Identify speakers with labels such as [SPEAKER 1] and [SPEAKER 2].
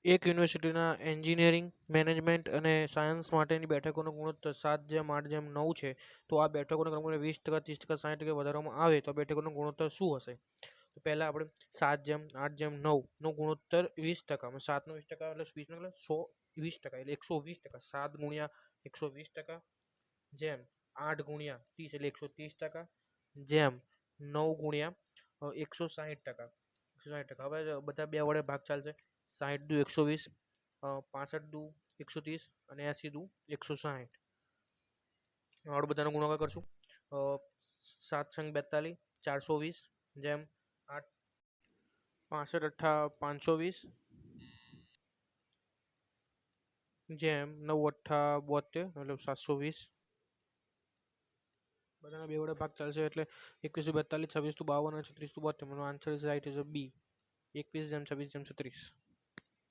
[SPEAKER 1] એક યુનિવર્સિટીના engineering management અને સાયન્સ માટેની બેઠકોનો ગુણોત્તર 7:8:9 છે. તો આ બેઠકોના ક્રમને 20%, 30%, 60% વધારવામાં આવે તો આ બેઠકોનો ગુણોત્તર શું હશે? તો પહેલાં આપણે 7:8:9નો ગુણોત્તર 20%, 7નો 20% એટલે 20 120%, એટલે 120%. 7 ગુણ્યા 120%, જેમ 8 ગુણ્યા 30 એટલે 130%, જેમ 9 ગુણ્યા 160%. 160%. હવે બધા બે વડે ભાગ ચાલશે. 60 દુ 120, 65 દુ 130 અને 80 દુ 160. આપણે બધાનો ગુણાકાર કરશું. 7 સંગ 42, 420, જેમ 8 65 અઠ્ઠા 520, જેમ 9 અઠ્ઠા 72 એટલે 720. બધાના બે વડે ભાગ ચાલશે એટલે 21 દુ 42, 26 દુ 52 અને 36 દુ 72. Answer is right is B, 21 જેમ 26 જેમ 36.